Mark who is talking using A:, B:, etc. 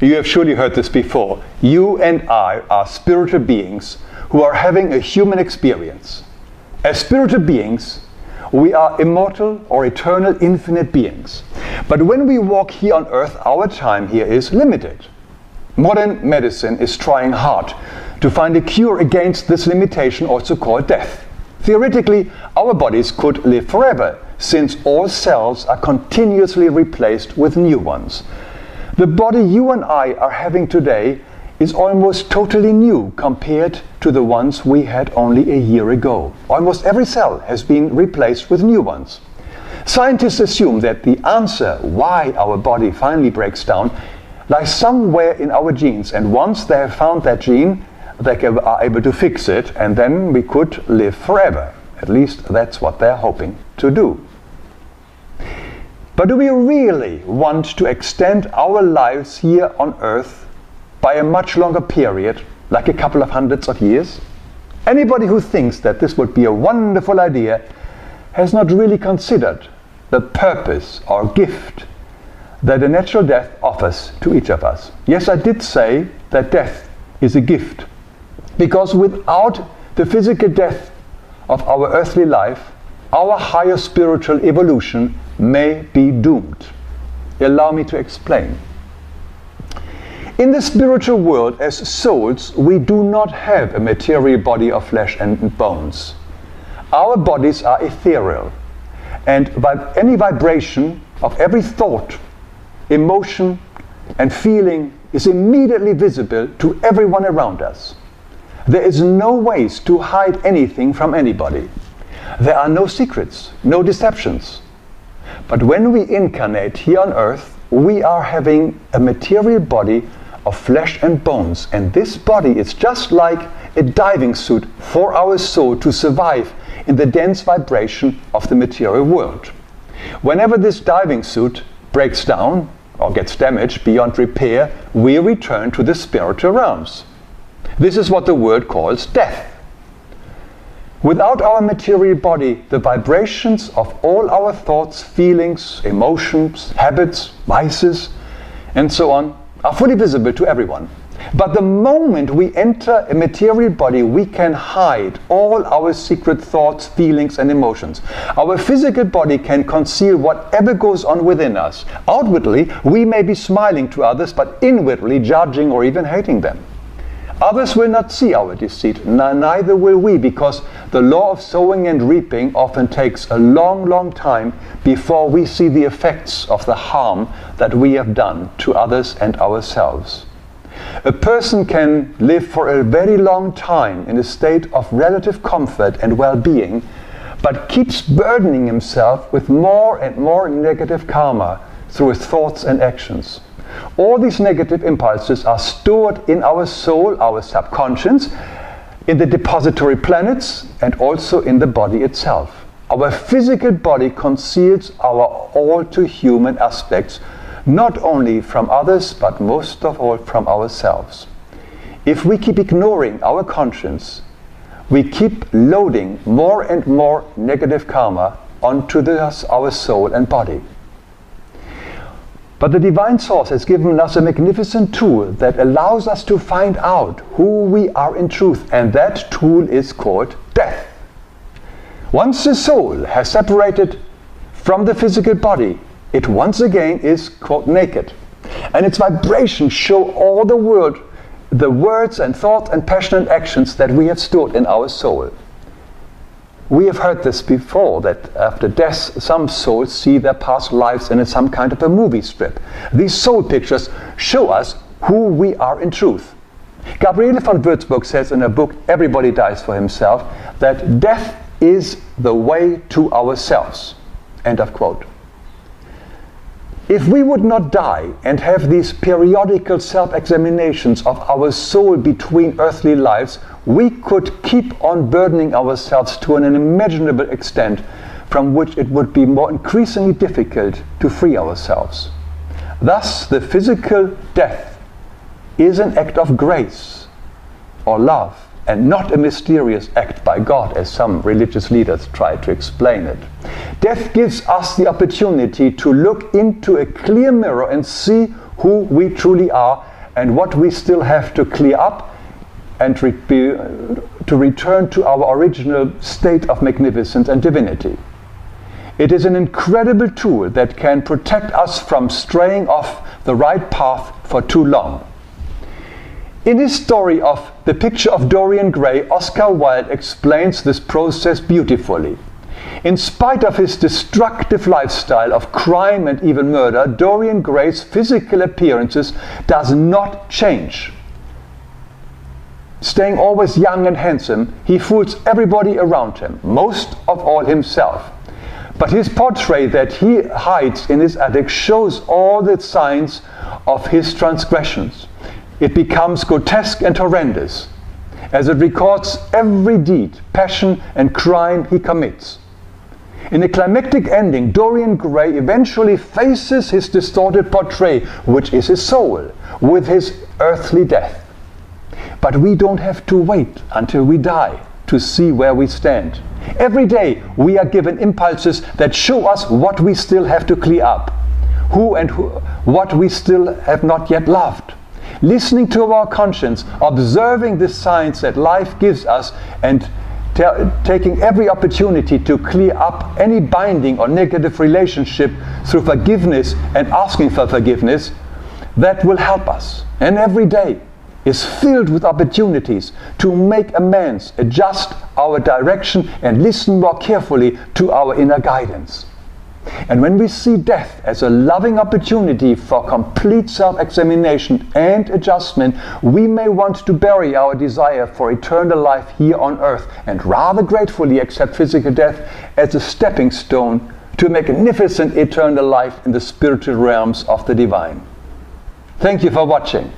A: You have surely heard this before. You and I are spiritual beings who are having a human experience. As spiritual beings, we are immortal or eternal, infinite beings. But when we walk here on earth, our time here is limited. Modern medicine is trying hard to find a cure against this limitation, also called death. Theoretically, our bodies could live forever, since all cells are continuously replaced with new ones. The body you and I are having today is almost totally new compared to the ones we had only a year ago. Almost every cell has been replaced with new ones. Scientists assume that the answer why our body finally breaks down lies somewhere in our genes, and once they have found that gene, they are able to fix it, and then we could live forever. At least that's what they're hoping to do. But do we really want to extend our lives here on earth by a much longer period, like a couple of hundreds of years? Anybody who thinks that this would be a wonderful idea has not really considered the purpose or gift that a natural death offers to each of us. Yes, I did say that death is a gift, because without the physical death of our earthly life, our higher spiritual evolution may be doomed. Allow me to explain. In the spiritual world, as souls, we do not have a material body of flesh and bones. Our bodies are ethereal, and any vibration of every thought, emotion, and feeling is immediately visible to everyone around us. There is no ways to hide anything from anybody. There are no secrets, no deceptions. But when we incarnate here on earth, we are having a material body of flesh and bones, and this body is just like a diving suit for our soul to survive in the dense vibration of the material world. Whenever this diving suit breaks down or gets damaged beyond repair, we return to the spiritual realms. This is what the world calls death. Without our material body, the vibrations of all our thoughts, feelings, emotions, habits, vices, and so on are fully visible to everyone. But the moment we enter a material body, we can hide all our secret thoughts, feelings, and emotions. Our physical body can conceal whatever goes on within us. Outwardly, we may be smiling to others, but inwardly judging or even hating them. Others will not see our deceit, neither will we, because the law of sowing and reaping often takes a long, long time before we see the effects of the harm that we have done to others and ourselves. A person can live for a very long time in a state of relative comfort and well-being, but keeps burdening himself with more and more negative karma through his thoughts and actions. All these negative impulses are stored in our soul, our subconscious, in the depository planets, and also in the body itself. Our physical body conceals our all-too-human aspects, not only from others, but most of all from ourselves. If we keep ignoring our conscience, we keep loading more and more negative karma onto our soul and body. But the Divine Source has given us a magnificent tool that allows us to find out who we are in truth, and that tool is called death. Once the soul has separated from the physical body, it once again is quote naked, and its vibrations show all the world the words and thoughts and passionate actions that we have stored in our soul. We have heard this before, that after death some souls see their past lives in some kind of a movie strip. These soul pictures show us who we are in truth. Gabriele von Würzburg says in her book Everybody Dies for Himself that death is the way to ourselves. End of quote. If we would not die and have these periodical self-examinations of our soul between earthly lives, we could keep on burdening ourselves to an unimaginable extent from which it would be more increasingly difficult to free ourselves. Thus, the physical death is an act of grace or love, and not a mysterious act by God, as some religious leaders try to explain it. Death gives us the opportunity to look into a clear mirror and see who we truly are and what we still have to clear up and to return to our original state of magnificence and divinity. It is an incredible tool that can protect us from straying off the right path for too long. In his story of The Picture of Dorian Gray, Oscar Wilde explains this process beautifully. In spite of his destructive lifestyle of crime and even murder, Dorian Gray's physical appearances does not change. Staying always young and handsome, he fools everybody around him, most of all himself. But his portrait that he hides in his attic shows all the signs of his transgressions. It becomes grotesque and horrendous, as it records every deed, passion and crime he commits. In the climactic ending, Dorian Gray eventually faces his distorted portrait, which is his soul, with his earthly death. But we don't have to wait until we die to see where we stand. Every day we are given impulses that show us what we still have to clear up, what we still have not yet loved. Listening to our conscience, observing the signs that life gives us, and taking every opportunity to clear up any binding or negative relationship through forgiveness and asking for forgiveness, that will help us. And every day is filled with opportunities to make amends, adjust our direction, and listen more carefully to our inner guidance. And when we see death as a loving opportunity for complete self-examination and adjustment, we may want to bury our desire for eternal life here on earth and rather gratefully accept physical death as a stepping stone to a magnificent eternal life in the spiritual realms of the divine. Thank you for watching.